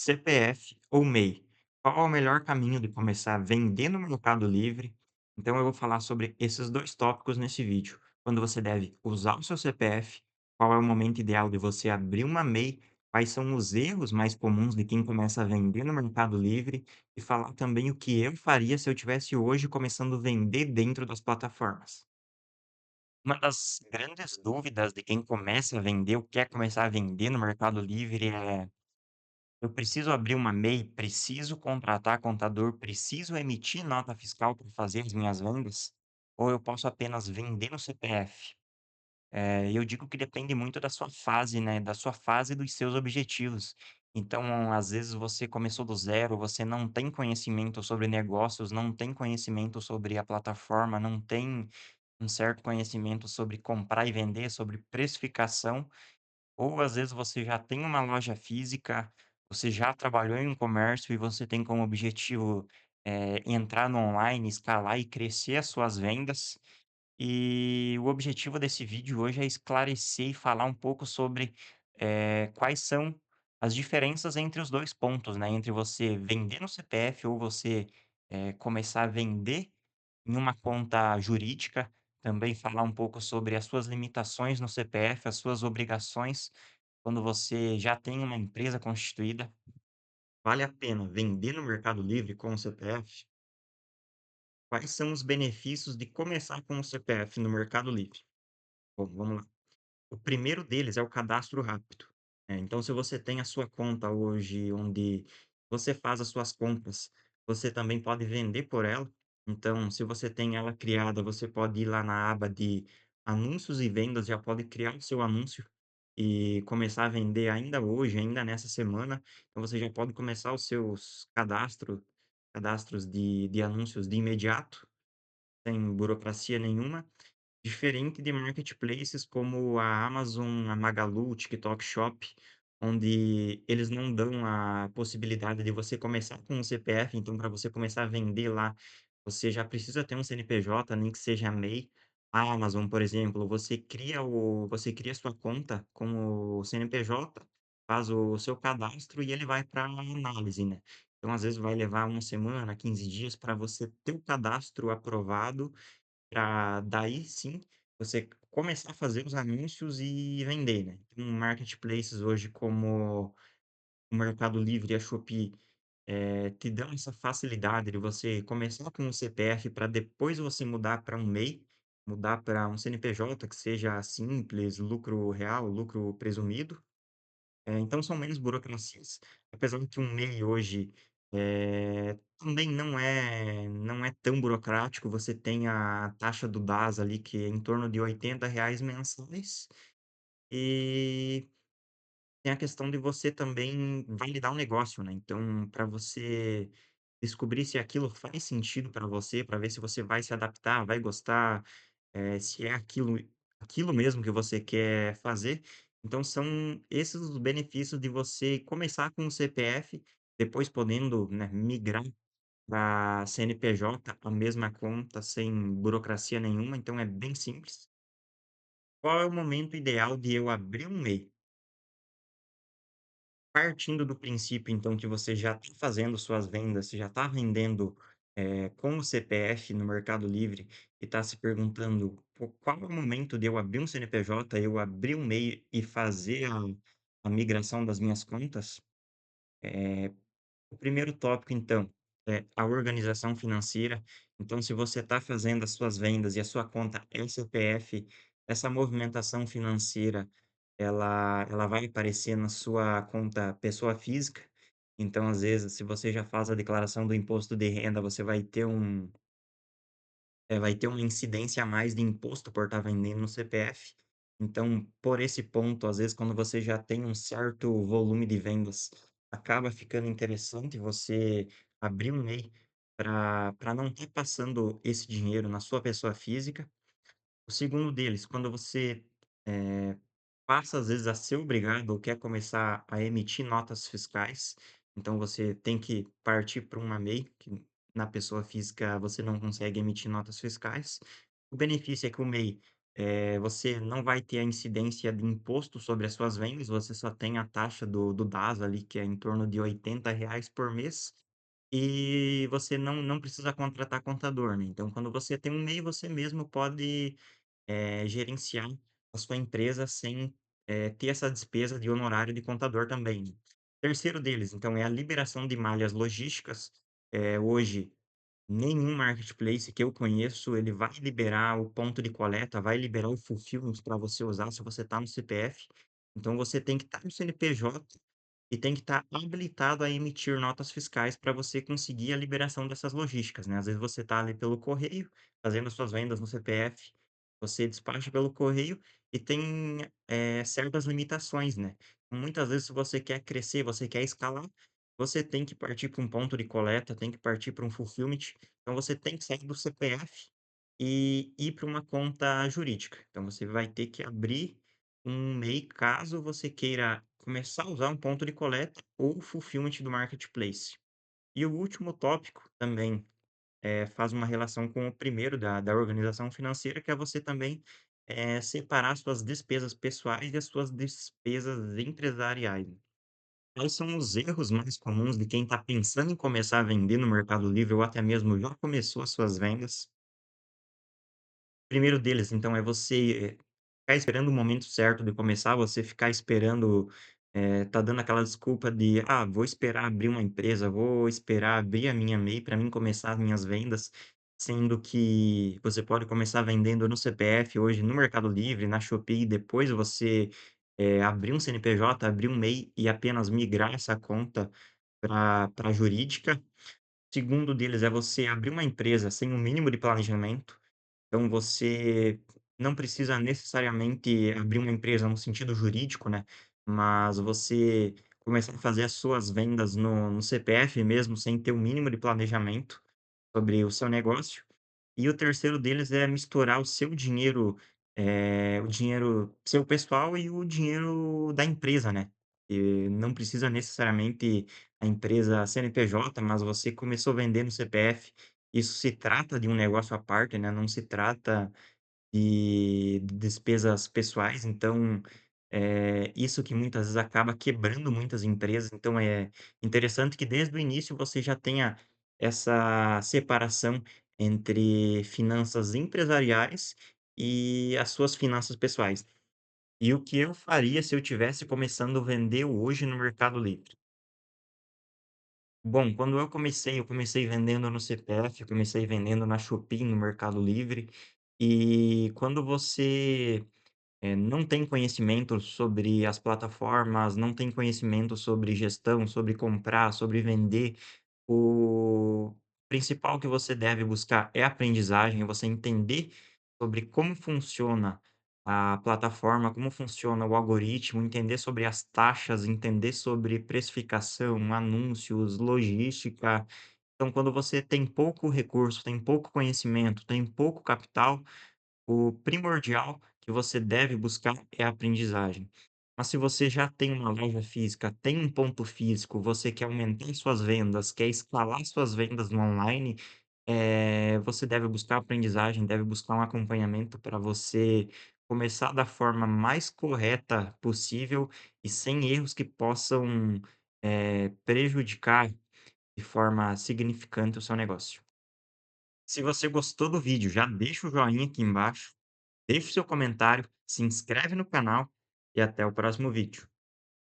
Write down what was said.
CPF ou MEI? Qual é o melhor caminho de começar a vender no Mercado Livre? Então eu vou falar sobre esses 2 tópicos nesse vídeo. Quando você deve usar o seu CPF, qual é o momento ideal de você abrir uma MEI, quais são os erros mais comuns de quem começa a vender no Mercado Livre e falar também o que eu faria se eu tivesse hoje começando a vender dentro das plataformas. Uma das grandes dúvidas de quem começa a vender ou quer começar a vender no Mercado Livre é: eu preciso abrir uma MEI, preciso contratar contador, preciso emitir nota fiscal para fazer as minhas vendas? Ou eu posso apenas vender no CPF? Eu digo que depende muito da sua fase, né, da sua fase e dos seus objetivos. Então, às vezes você começou do zero, você não tem conhecimento sobre negócios, não tem conhecimento sobre a plataforma, não tem um certo conhecimento sobre comprar e vender, sobre precificação. Ou às vezes você já tem uma loja física, você já trabalhou em um comércio e você tem como objetivo, entrar no online, escalar e crescer as suas vendas. E o objetivo desse vídeo hoje é esclarecer e falar um pouco sobre, quais são as diferenças entre os 2 pontos, né, entre você vender no CPF ou você, começar a vender em uma conta jurídica, também falar um pouco sobre as suas limitações no CPF, as suas obrigações, quando você já tem uma empresa constituída. Vale a pena vender no Mercado Livre com o CPF? Quais são os benefícios de começar com o CPF no Mercado Livre? Bom, vamos lá. O primeiro deles é o cadastro rápido. Então, se você tem a sua conta hoje, onde você faz as suas compras, você também pode vender por ela. Então, se você tem ela criada, você pode ir lá na aba de anúncios e vendas, já pode criar o seu anúncio e começar a vender ainda hoje, ainda nessa semana. Então, você já pode começar os seus cadastros de anúncios de imediato, sem burocracia nenhuma. Diferente de marketplaces como a Amazon, a Magalu, o TikTok Shop, onde eles não dão a possibilidade de você começar com um CPF, então para você começar a vender lá, você já precisa ter um CNPJ, nem que seja MEI. A Amazon, por exemplo, você cria sua conta com o CNPJ, faz o seu cadastro e ele vai para análise, né. Então, às vezes, vai levar uma semana, 15 dias para você ter o cadastro aprovado para daí sim, você começar a fazer os anúncios e vender, né. Tem marketplaces hoje como o Mercado Livre e a Shopee, te dão essa facilidade de você começar com um CPF para depois você mudar para um MEI, mudar para um CNPJ que seja simples, lucro real, lucro presumido. Então são menos burocracias. Apesar de que um MEI hoje, também não é tão burocrático, você tem a taxa do DAS ali que é em torno de R$ 80 mensais, e tem a questão de você também validar o negócio, né, então para você descobrir se aquilo faz sentido para você, para ver se você vai se adaptar, vai gostar, se é aquilo mesmo que você quer fazer. Então são esses os benefícios de você começar com o CPF, depois podendo, né, migrar pra CNPJ, a mesma conta, sem burocracia nenhuma, então é bem simples. Qual é o momento ideal de eu abrir um MEI? Partindo do princípio, então, que você já está fazendo suas vendas, você já está vendendo, com o CPF no Mercado Livre e está se perguntando: "Pô, qual é o momento de eu abrir um CNPJ, eu abrir um MEI e fazer a migração das minhas contas?" O primeiro tópico, então, é a organização financeira. Então, se você está fazendo as suas vendas e a sua conta é CPF, essa movimentação financeira, ela vai aparecer na sua conta pessoa física. Então, às vezes, se você já faz a declaração do imposto de renda, você vai ter uma incidência a mais de imposto por estar vendendo no CPF. Então, por esse ponto, às vezes, quando você já tem um certo volume de vendas, acaba ficando interessante você abrir um MEI para não estar passando esse dinheiro na sua pessoa física. O segundo deles, quando você, eh, passa às vezes a ser obrigado ou quer começar a emitir notas fiscais, então você tem que partir para uma MEI, que na pessoa física você não consegue emitir notas fiscais. O benefício é que o MEI, você não vai ter a incidência de imposto sobre as suas vendas, você só tem a taxa do DAS ali, que é em torno de R$ 80 por mês, e você não precisa contratar contador, né. Então quando você tem um MEI, você mesmo pode, gerenciar a sua empresa sem, ter essa despesa de honorário de contador também, né. Terceiro deles, então, é a liberação de malhas logísticas. Hoje nenhum marketplace que eu conheço, ele vai liberar o ponto de coleta, vai liberar o fulfillment para você usar se você está no CPF. Então você tem que estar no CNPJ e tem que estar habilitado a emitir notas fiscais para você conseguir a liberação dessas logísticas, né. Às vezes você está ali pelo correio, fazendo as suas vendas no CPF, você despacha pelo correio e tem, certas limitações, né. Muitas vezes se você quer crescer, você quer escalar, você tem que partir para um ponto de coleta, tem que partir para um fulfillment, então você tem que sair do CPF e ir para uma conta jurídica. Então você vai ter que abrir um MEI, caso você queira começar a usar um ponto de coleta ou fulfillment do marketplace. E o último tópico também, faz uma relação com o primeiro da organização financeira, que é você também, separar suas despesas pessoais e as suas despesas empresariais. Quais são os erros mais comuns de quem está pensando em começar a vender no Mercado Livre ou até mesmo já começou as suas vendas? Primeiro deles, então, é você ficar esperando o momento certo de começar, você ficar esperando, tá dando aquela desculpa de: "Ah, vou esperar abrir uma empresa, vou esperar abrir a minha MEI para mim começar as minhas vendas", sendo que você pode começar vendendo no CPF hoje no Mercado Livre, na Shopee, e depois você, abrir um CNPJ, abrir um MEI e apenas migrar essa conta para jurídica. Segundo deles é você abrir uma empresa sem o mínimo de planejamento. Então você não precisa necessariamente abrir uma empresa no sentido jurídico, né, mas você começar a fazer as suas vendas no CPF mesmo, sem ter o mínimo de planejamento sobre o seu negócio. E o terceiro deles é misturar o seu dinheiro, o dinheiro seu pessoal e o dinheiro da empresa, né. Não precisa necessariamente a empresa CNPJ, mas você começou vendendo CPF, isso se trata de um negócio à parte, né, não se trata de despesas pessoais, então, isso que muitas vezes acaba quebrando muitas empresas, então é interessante que desde o início você já tenha essa separação entre finanças empresariais e as suas finanças pessoais. E o que eu faria se eu tivesse começando a vender hoje no Mercado Livre? Bom, quando eu comecei vendendo no CPF, eu comecei vendendo na Shopee, no Mercado Livre, e quando você não tem conhecimento sobre as plataformas, não tem conhecimento sobre gestão, sobre comprar, sobre vender. O principal que você deve buscar é aprendizagem, é você entender sobre como funciona a plataforma, como funciona o algoritmo, entender sobre as taxas, entender sobre precificação, anúncios, logística. Então, quando você tem pouco recurso, tem pouco conhecimento, tem pouco capital, o primordial que você deve buscar é a aprendizagem. Mas se você já tem uma loja física, tem um ponto físico, você quer aumentar suas vendas, quer escalar suas vendas no online, você deve buscar aprendizagem, deve buscar um acompanhamento para você começar da forma mais correta possível e sem erros que possam, prejudicar de forma significante o seu negócio. Se você gostou do vídeo, já deixa o joinha aqui embaixo. Deixe seu comentário, se inscreve no canal e até o próximo vídeo.